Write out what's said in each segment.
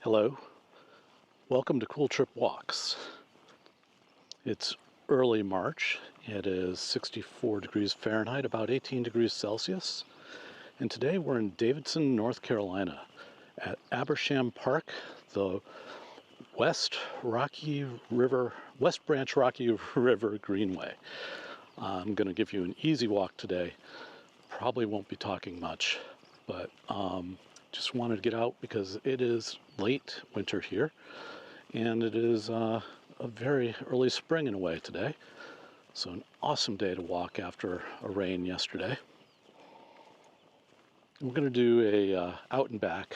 Hello, welcome to Cool Trip Walks. It's early March. It is 64 degrees Fahrenheit, about 18 degrees Celsius. And today we're in Davidson, North Carolina at Abersham Park, the West Branch Rocky River Greenway. I'm going to give you an easy walk today. Probably won't be talking much, but just wanted to get out because it is late winter here, and it is a very early spring in a way today. So an awesome day to walk after a rain yesterday. We're going to do a out and back.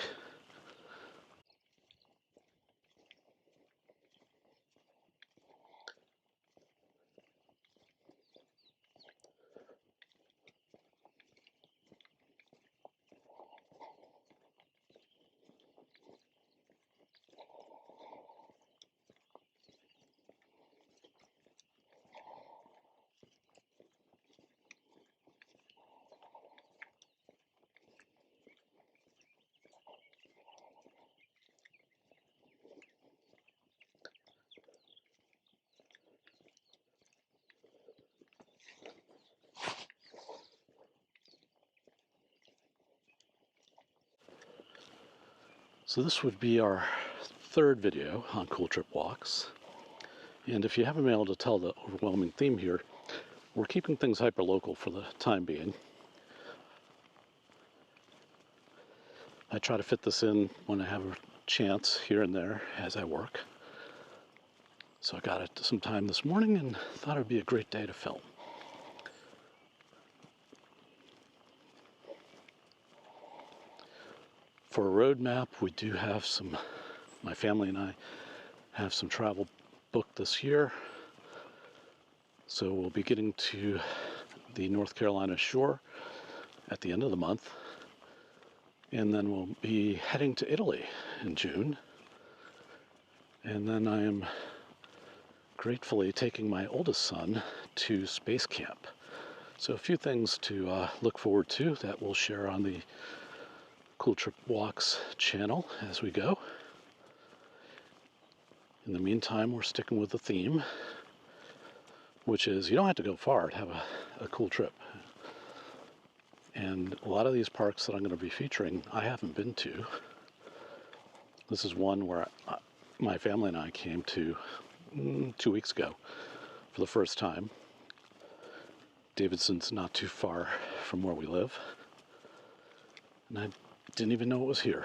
So this would be our third video on Cool Trip Walks. And if you haven't been able to tell the overwhelming theme here, we're keeping things hyper-local for the time being. I try to fit this in when I have a chance here and there as I work. So I got it some time this morning and thought it would be a great day to film. For a road map, we do have my family and I have some travel booked this year. So we'll be getting to the North Carolina shore at the end of the month. And then we'll be heading to Italy in June. And then I am gratefully taking my oldest son to space camp. So a few things to look forward to that we'll share on the Cool Trip Walks channel as we go. In the meantime, we're sticking with the theme, which is you don't have to go far to have a cool trip. And a lot of these parks that I'm going to be featuring, I haven't been to. This is one where my family and I came to 2 weeks ago for the first time. Davidson's not too far from where we live. And I didn't even know it was here.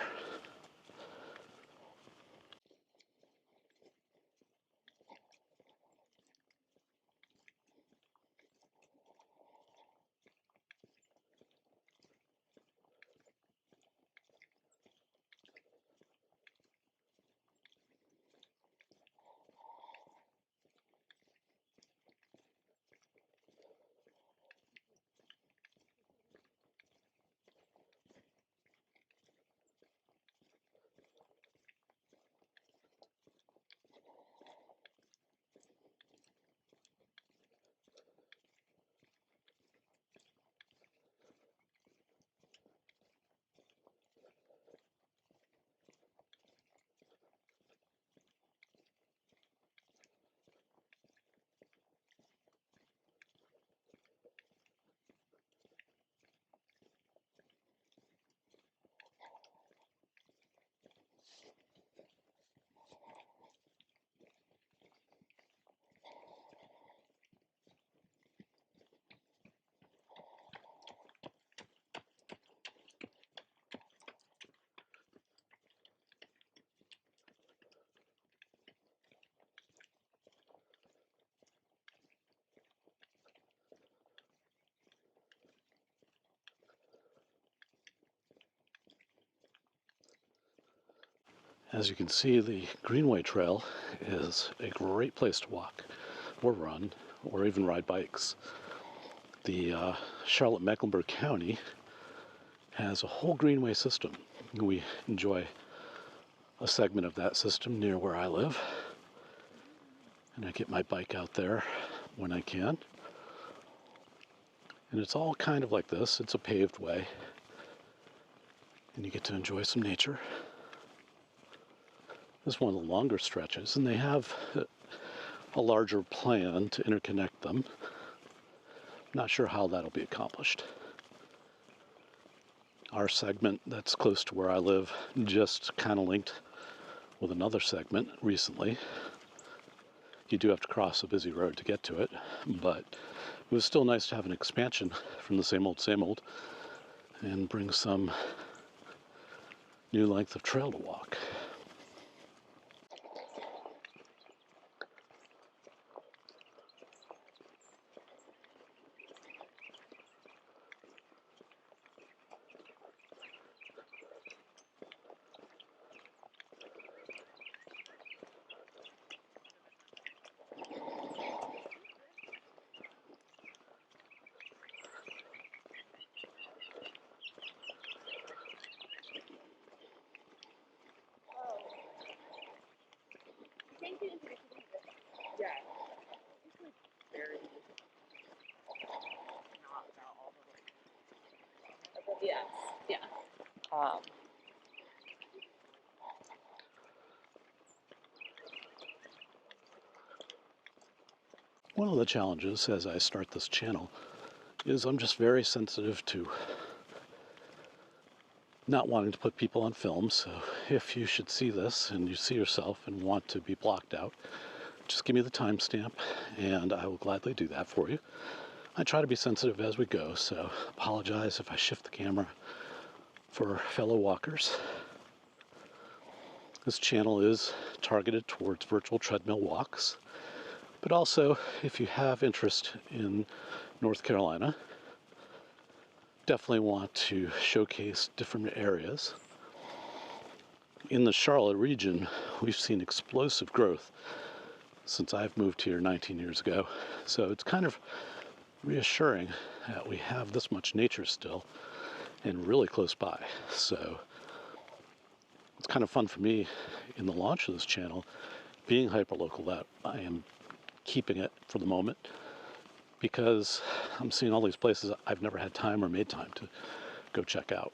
As you can see, the Greenway Trail is a great place to walk or run or even ride bikes. The Mecklenburg County has a whole greenway system. We enjoy a segment of that system near where I live, and I get my bike out there when I can. And it's all kind of like this. It's a paved way, and you get to enjoy some nature. This is one of the longer stretches, and they have a larger plan to interconnect them. Not sure how that'll be accomplished. Our segment that's close to where I live just kind of linked with another segment recently. You do have to cross a busy road to get to it, but it was still nice to have an expansion from the same old, and bring some new length of trail to walk. Yeah. Very not about all the yes. Yeah. One of the challenges as I start this channel is I'm just very sensitive to not wanting to put people on film, so if you should see this and you see yourself and want to be blocked out, just give me the timestamp and I will gladly do that for you. I try to be sensitive as we go, so apologize if I shift the camera for fellow walkers. This channel is targeted towards virtual treadmill walks, but also if you have interest in North Carolina, definitely want to showcase different areas. In the Charlotte region, we've seen explosive growth since I've moved here 19 years ago. So it's kind of reassuring that we have this much nature still and really close by. So it's kind of fun for me in the launch of this channel, being hyperlocal, that I am keeping it for the moment, because I'm seeing all these places I've never had time or made time to go check out.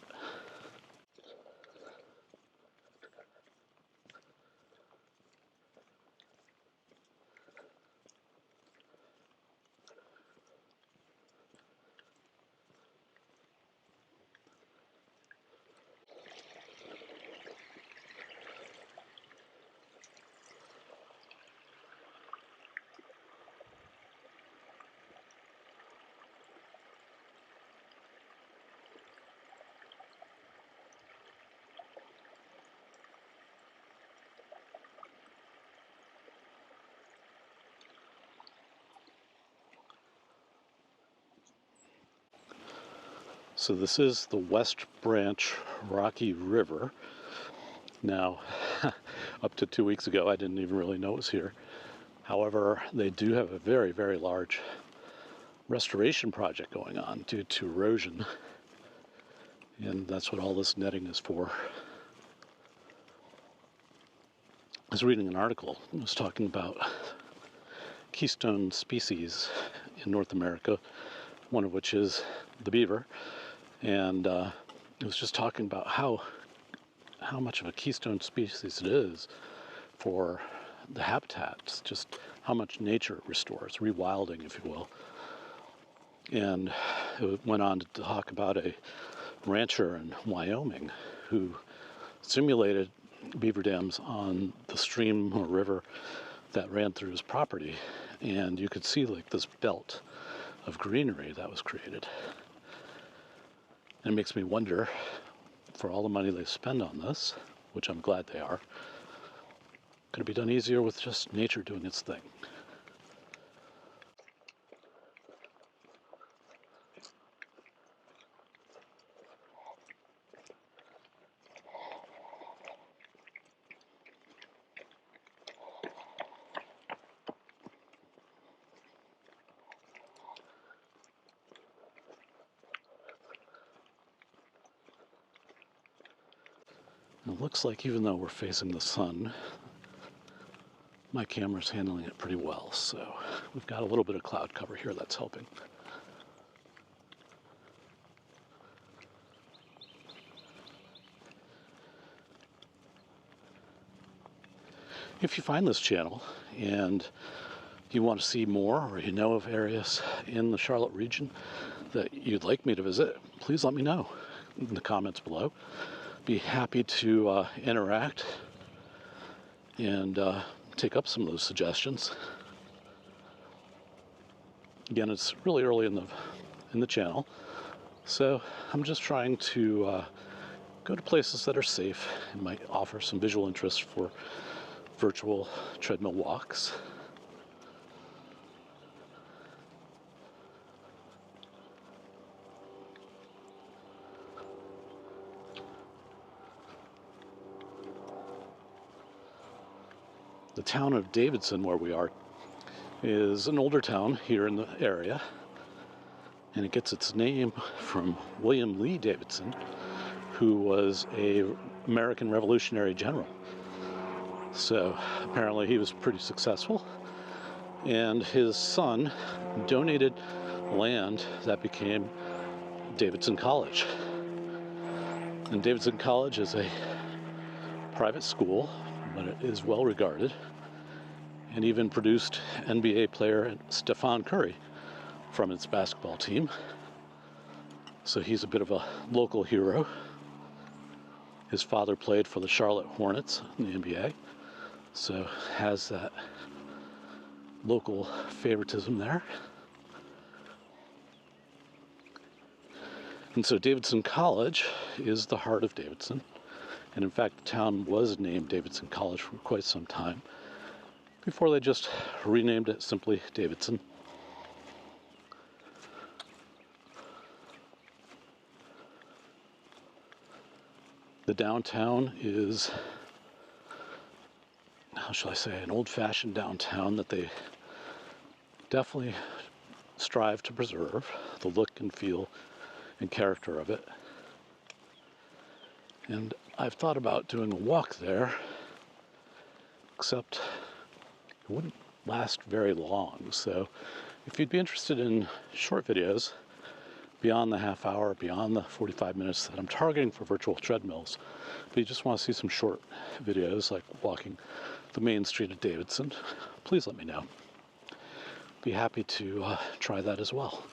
So this is the West Branch Rocky River. Now, up to 2 weeks ago, I didn't even really know it was here. However, they do have a very, very large restoration project going on due to erosion. And that's what all this netting is for. I was reading an article that was talking about keystone species in North America, one of which is the beaver. And it was just talking about how much of a keystone species it is for the habitats, just how much nature it restores, rewilding, if you will. And it went on to talk about a rancher in Wyoming who simulated beaver dams on the stream or river that ran through his property, and you could see like this belt of greenery that was created. And it makes me wonder, for all the money they spend on this, which I'm glad they are, could it be done easier with just nature doing its thing? It looks like even though we're facing the sun, my camera's handling it pretty well, so we've got a little bit of cloud cover here that's helping. If you find this channel and you want to see more, or you know of areas in the Charlotte region that you'd like me to visit, please let me know in the comments below. Be happy to interact and take up some of those suggestions. Again, it's really early in the channel, so I'm just trying to go to places that are safe and might offer some visual interest for virtual treadmill walks. The town of Davidson, where we are, is an older town here in the area, and it gets its name from William Lee Davidson, who was an American Revolutionary general. So apparently he was pretty successful, and his son donated land that became Davidson College. And Davidson College is a private school, but it is well regarded, and even produced NBA player Stephen Curry from its basketball team. So he's a bit of a local hero. His father played for the Charlotte Hornets in the NBA, so has that local favoritism there. And so Davidson College is the heart of Davidson. And in fact, the town was named Davidson College for quite some time before they just renamed it simply Davidson. The downtown is, how shall I say, an old-fashioned downtown that they definitely strive to preserve, the look and feel and character of it. And I've thought about doing a walk there, except it wouldn't last very long. So if you'd be interested in short videos beyond the half hour, beyond the 45 minutes that I'm targeting for virtual treadmills, but you just want to see some short videos like walking the main street of Davidson, please let me know. Be happy to try that as well.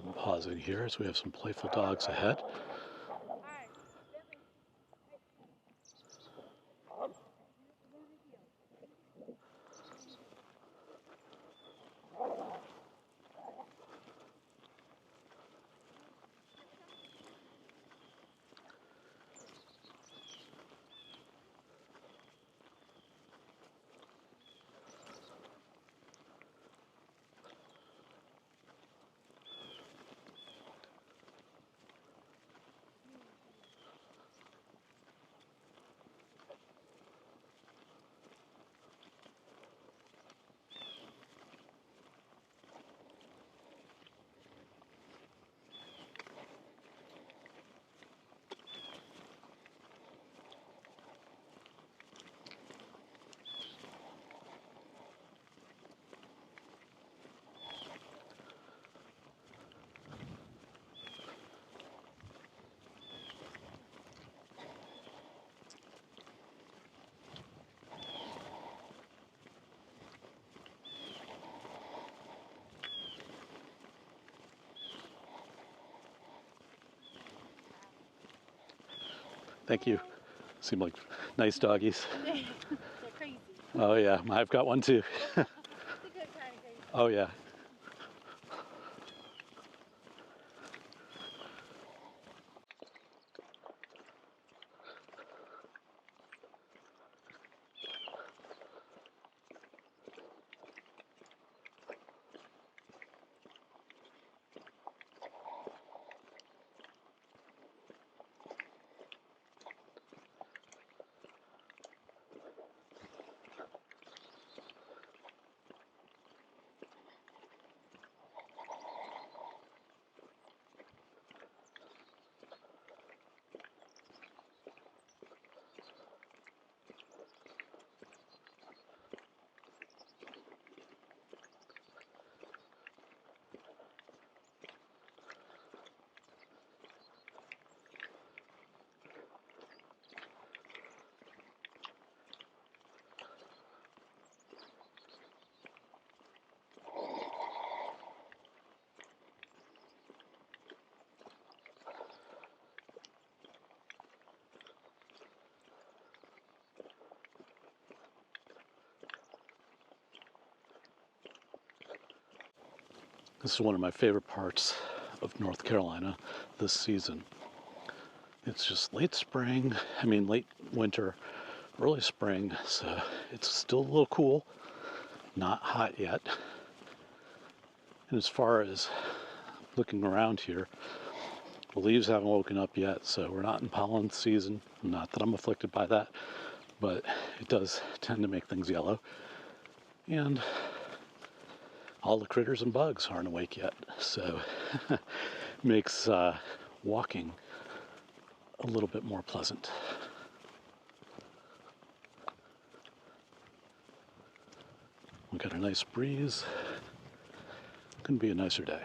I'm pausing here as we have some playful dogs ahead. Thank you. Seem like nice doggies. They're crazy. Oh yeah, I've got one too. It's a good kind of crazy. Oh yeah. This is one of my favorite parts of North Carolina this season. It's just late spring, late winter, early spring, so it's still a little cool, not hot yet. And as far as looking around here, the leaves haven't woken up yet, so we're not in pollen season. Not that I'm afflicted by that, but it does tend to make things yellow. And all the critters and bugs aren't awake yet, so makes walking a little bit more pleasant. We got a nice breeze. Couldn't be a nicer day.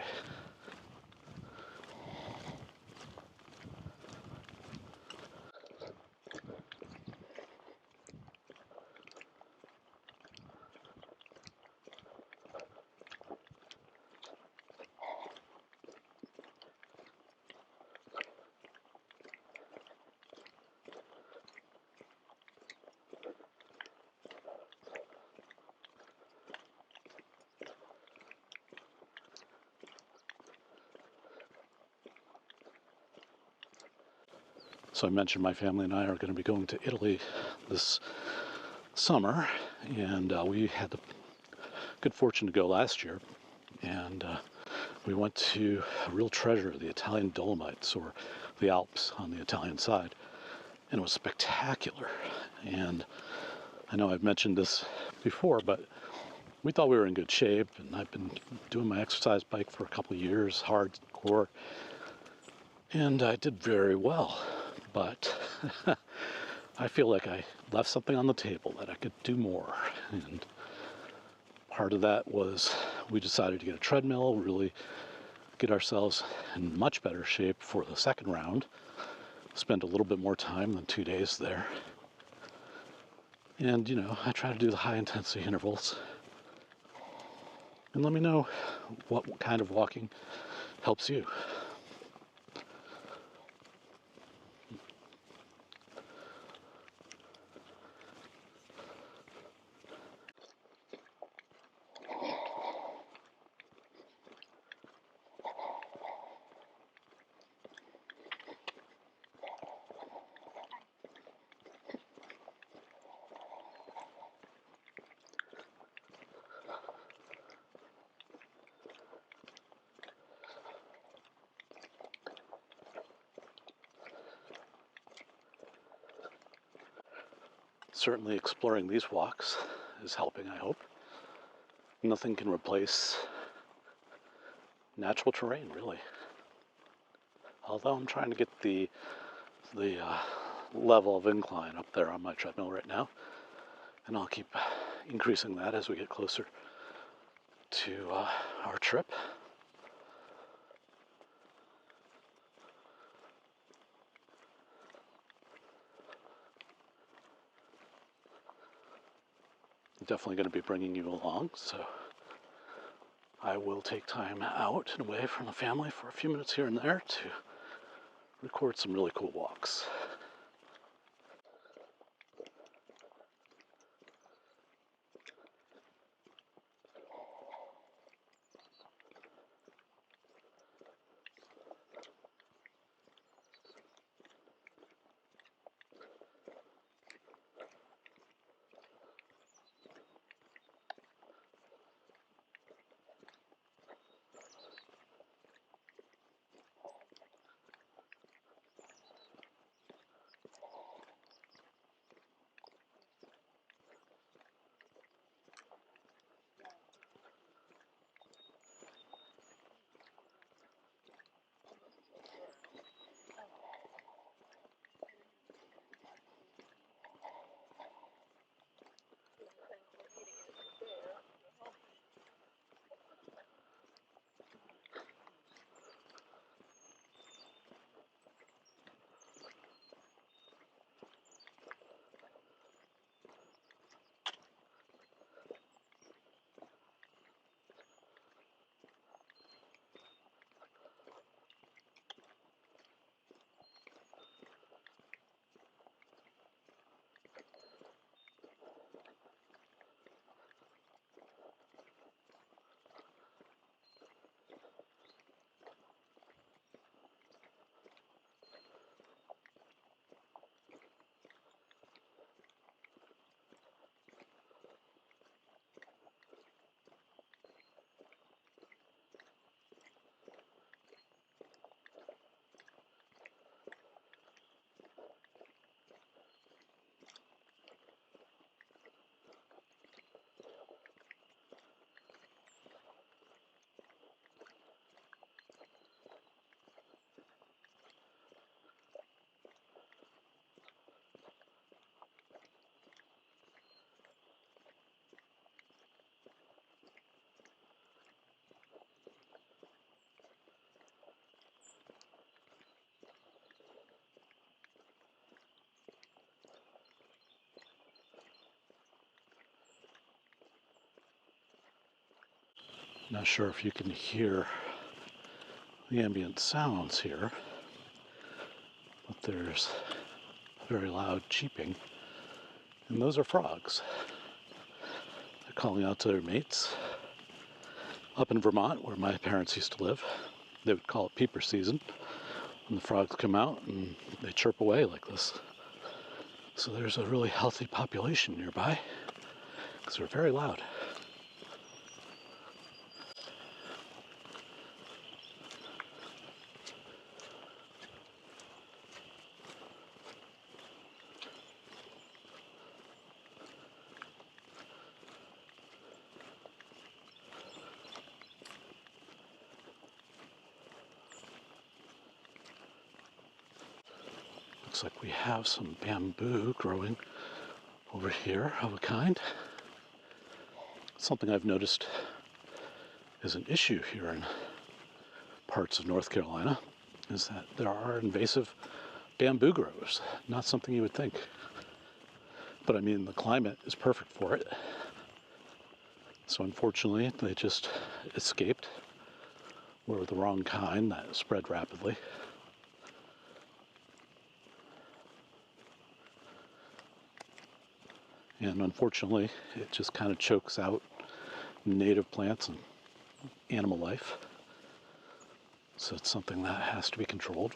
So I mentioned my family and I are going to be going to Italy this summer, and we had the good fortune to go last year, and we went to a real treasure, the Italian Dolomites, or the Alps on the Italian side, and it was spectacular. And I know I've mentioned this before, but we thought we were in good shape, and I've been doing my exercise bike for a couple of years, hardcore, and I did very well. But I feel like I left something on the table that I could do more. And part of that was we decided to get a treadmill, really get ourselves in much better shape for the second round. Spend a little bit more time than 2 days there. And, I try to do the high intensity intervals. And let me know what kind of walking helps you. Certainly exploring these walks is helping, I hope. Nothing can replace natural terrain, really. Although I'm trying to get the level of incline up there on my treadmill right now, and I'll keep increasing that as we get closer to our trip. I'm definitely going to be bringing you along, so I will take time out and away from the family for a few minutes here and there to record some really cool walks. Not sure if you can hear the ambient sounds here, but there's very loud cheeping, and those are frogs. They're calling out to their mates. Up in Vermont, where my parents used to live, they would call it peeper season, when the frogs come out and they chirp away like this. So there's a really healthy population nearby, because they're very loud. Looks like we have some bamboo growing over here of a kind. Something I've noticed is an issue here in parts of North Carolina is that there are invasive bamboo growers. Not something you would think. But I mean, the climate is perfect for it. So unfortunately, they just escaped. Were the wrong kind that spread rapidly. And unfortunately, it just kind of chokes out native plants and animal life. So it's something that has to be controlled.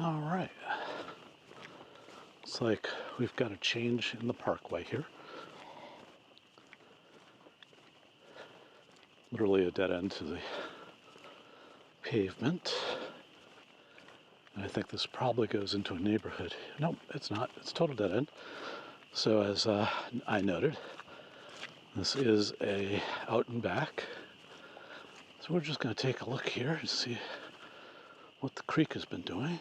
All right. Looks like we've got a change in the parkway here. Literally a dead end to the pavement. And I think this probably goes into a neighborhood. Nope, it's not. It's a total dead end. So as I noted, this is a out and back. So we're just going to take a look here to see what the creek has been doing.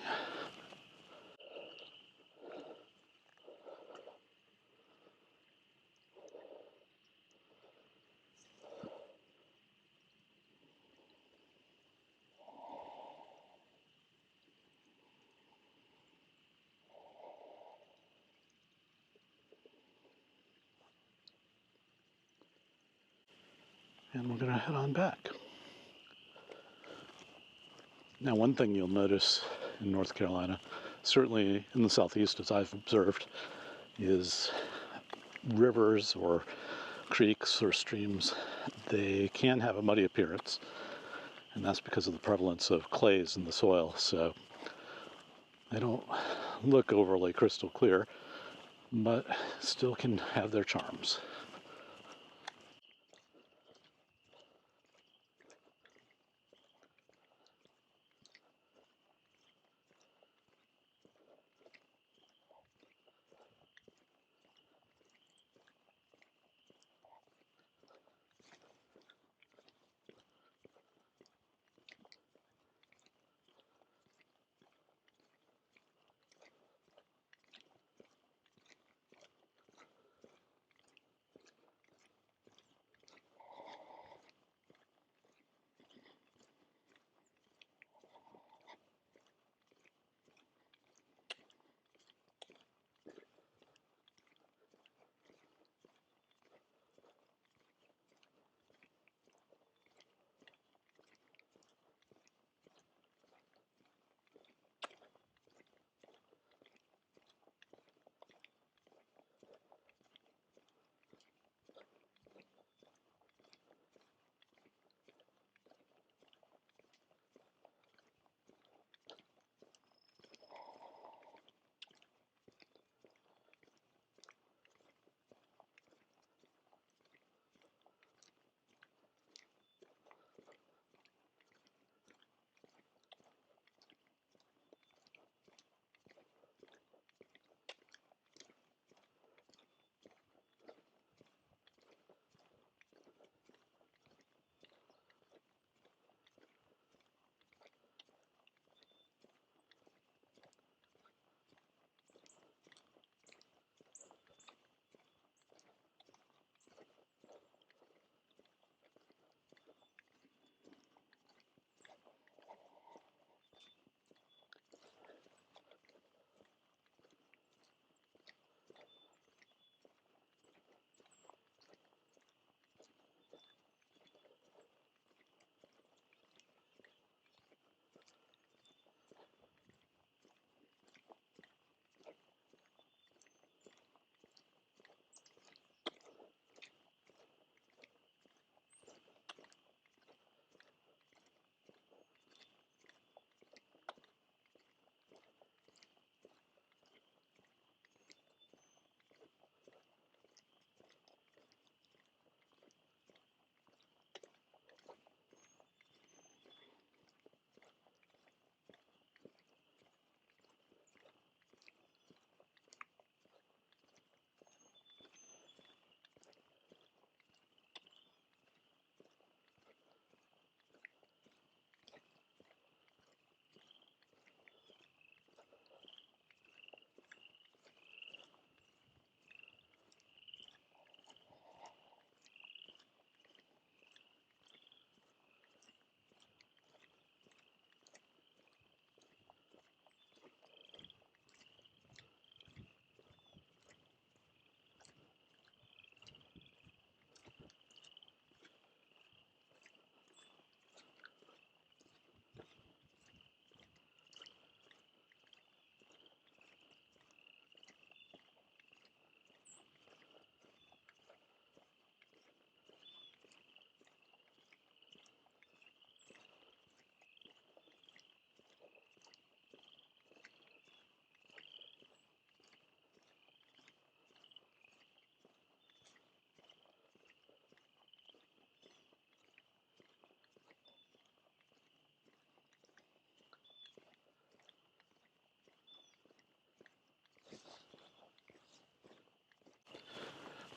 And we're going to head on back. Now, one thing you'll notice in North Carolina, certainly in the southeast as I've observed, is rivers or creeks or streams, they can have a muddy appearance, and that's because of the prevalence of clays in the soil. So They don't look overly crystal clear, but still can have their charms.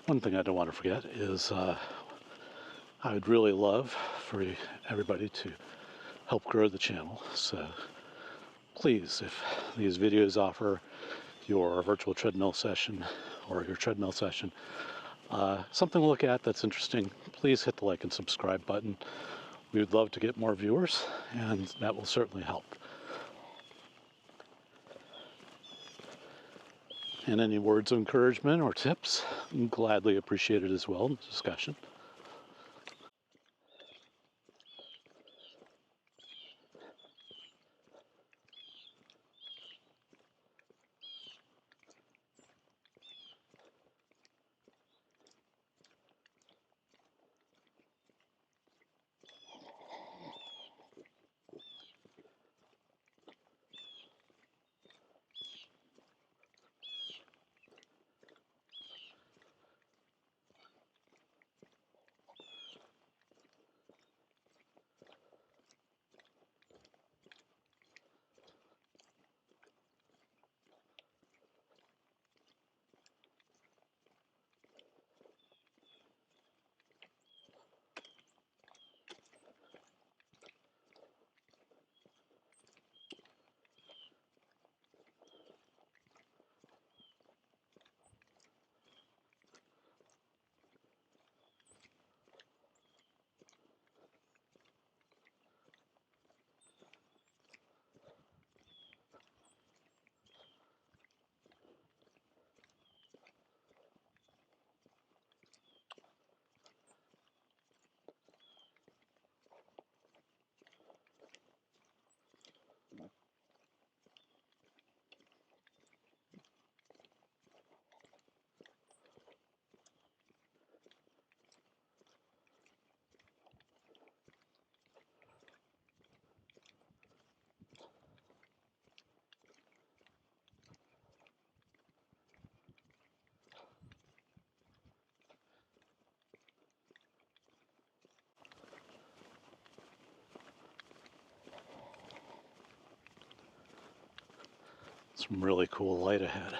One thing I don't want to forget is I would really love for everybody to help grow the channel. So please, if these videos offer your virtual treadmill session or your treadmill session something to look at that's interesting, please hit the like and subscribe button. We would love to get more viewers, and that will certainly help. And any words of encouragement or tips, gladly appreciated as well in the discussion. Some really cool light ahead.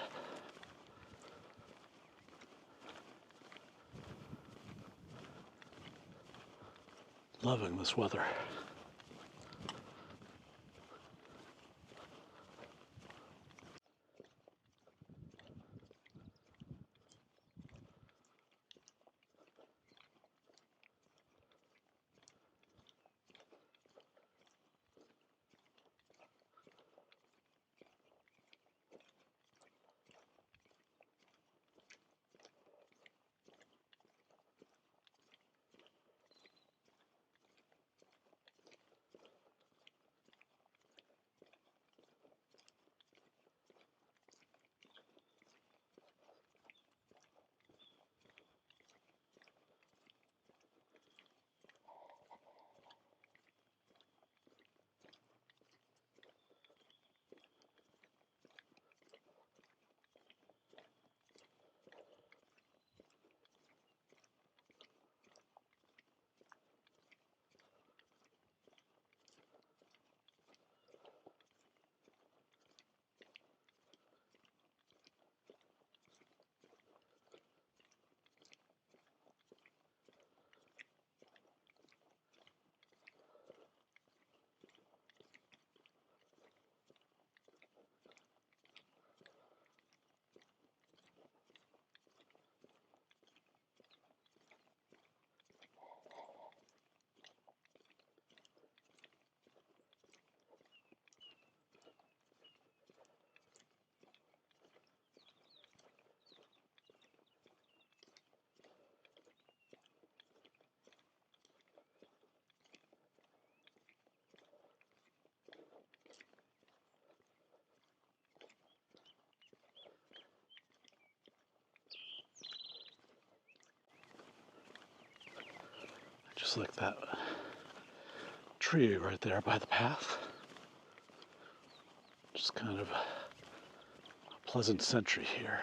Loving this weather. Just like that tree right there by the path. Just kind of a pleasant sentry here.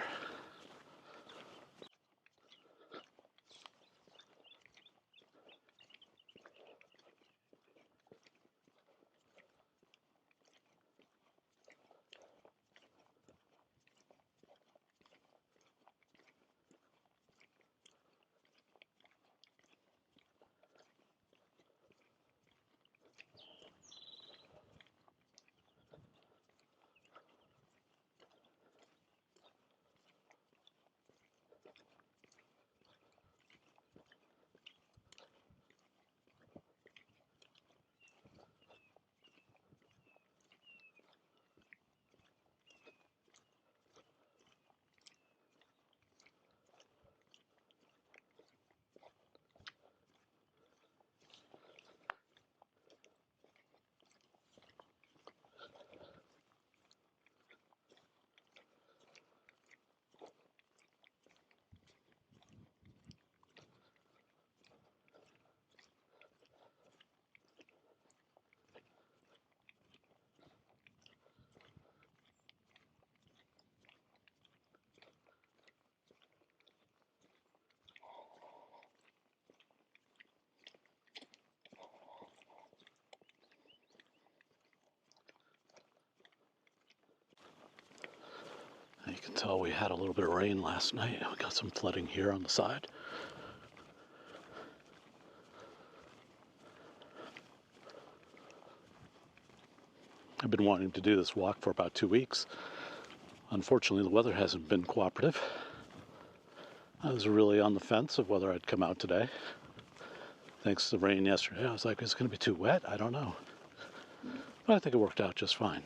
And you can tell we had a little bit of rain last night. We got some flooding here on the side. I've been wanting to do this walk for about 2 weeks. Unfortunately, the weather hasn't been cooperative. I was really on the fence of whether I'd come out today. Thanks to the rain yesterday, I was like, is it going to be too wet? I don't know. But I think it worked out just fine.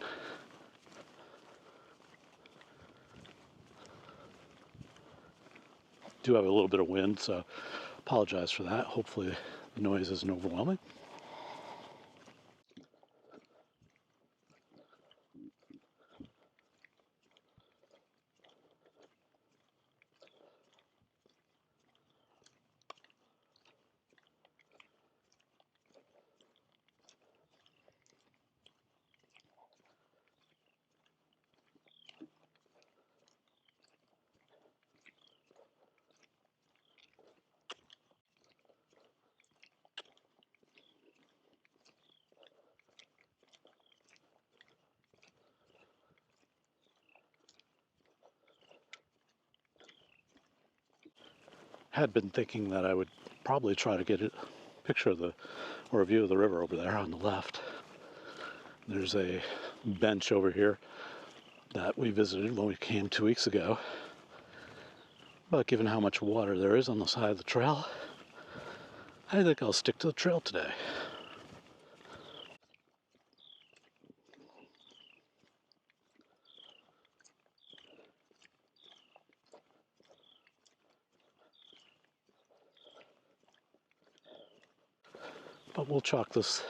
Do have a little bit of wind, so apologize for that. Hopefully the noise isn't overwhelming. had been thinking that I would probably try to get a picture of the, or a view of the river over there on the left. There's a bench over here that we visited when we came 2 weeks ago. But given how much water there is on the side of the trail, I think I'll stick to the trail today. But we'll chalk this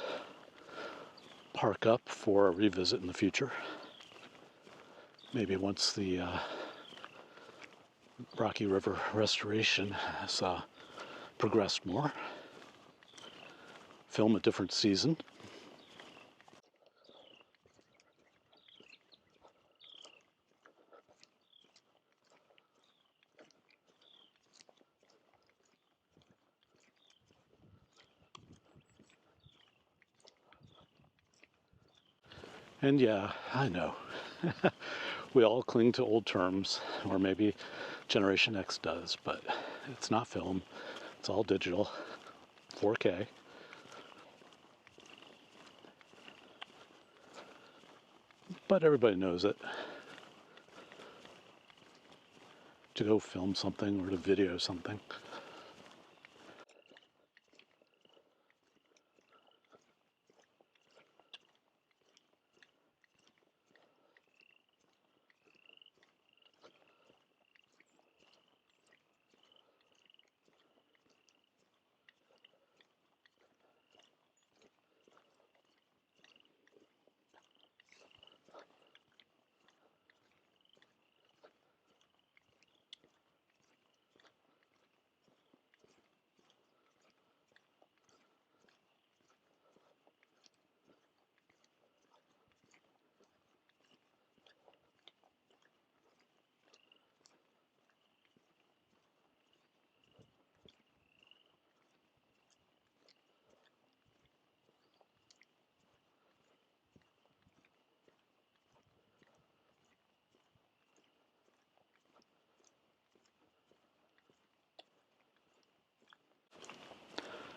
park up for a revisit in the future. Maybe once the Rocky River restoration has progressed more. Film a different season. And yeah, I know. We all cling to old terms, or maybe Generation X does, but it's not film. It's all digital, 4K. But everybody knows it. To go film something or to video something.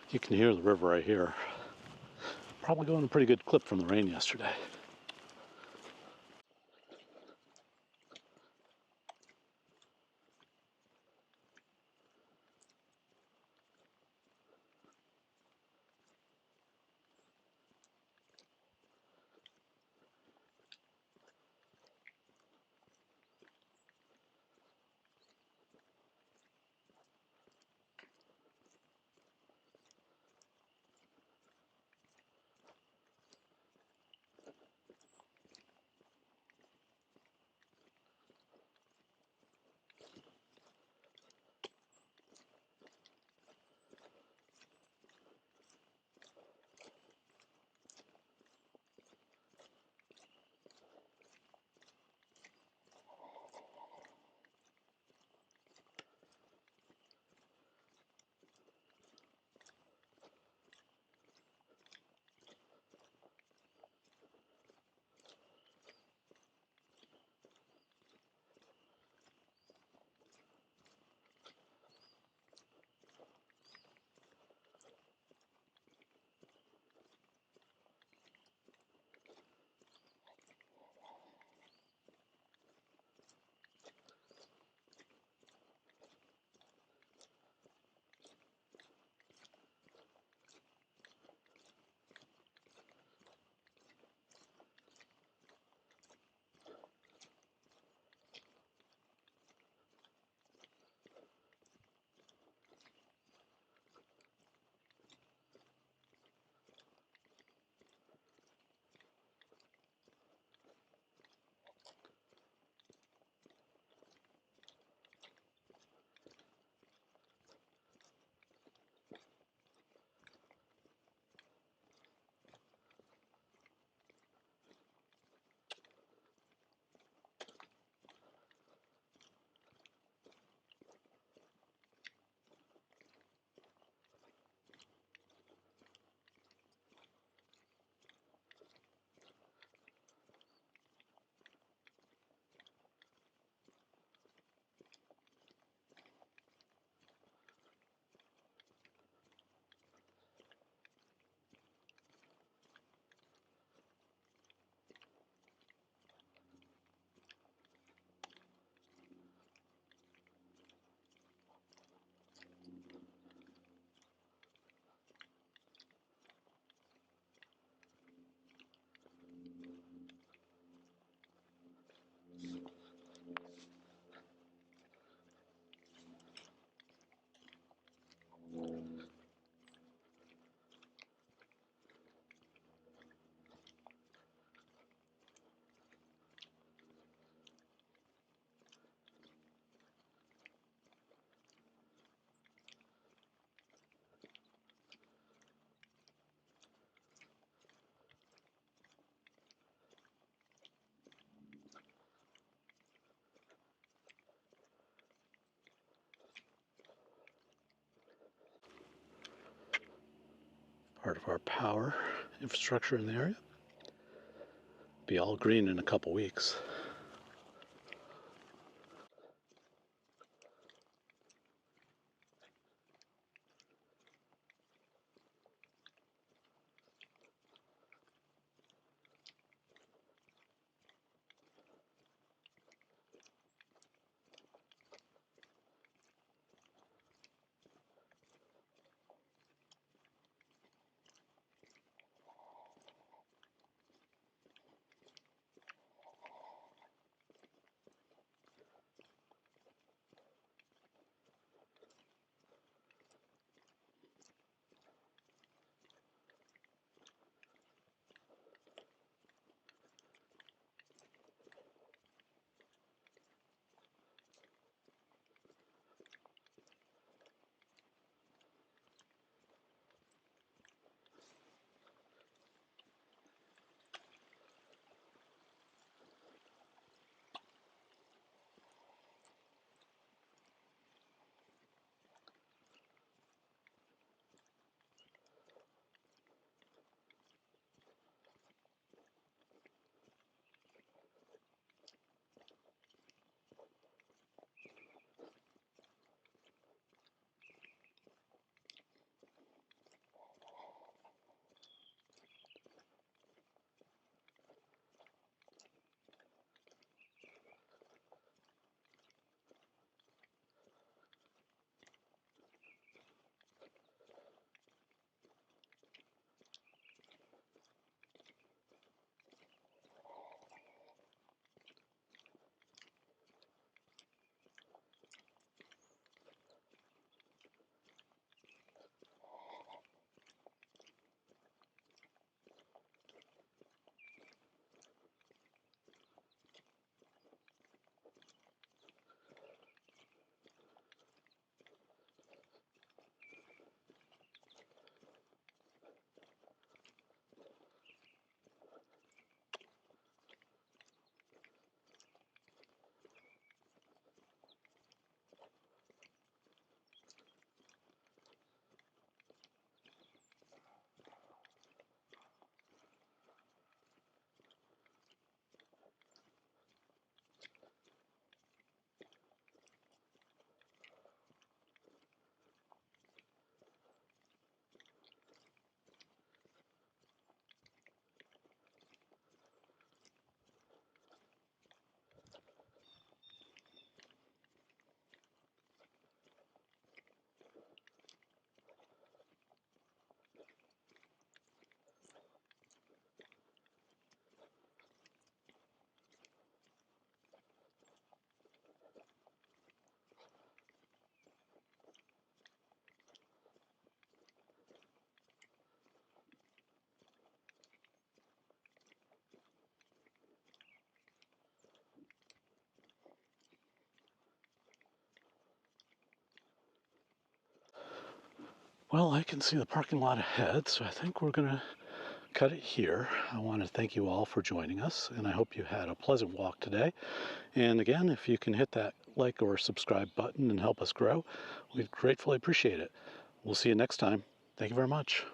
You can hear the river right here. Probably going a pretty good clip from the rain yesterday. part of our power infrastructure in the area. Be all green in a couple weeks. Well, I can see the parking lot ahead, so I think we're going to cut it here. I want to thank you all for joining us, and I hope you had a pleasant walk today. And again, if you can hit that like or subscribe button and help us grow, we'd gratefully appreciate it. We'll see you next time. Thank you very much.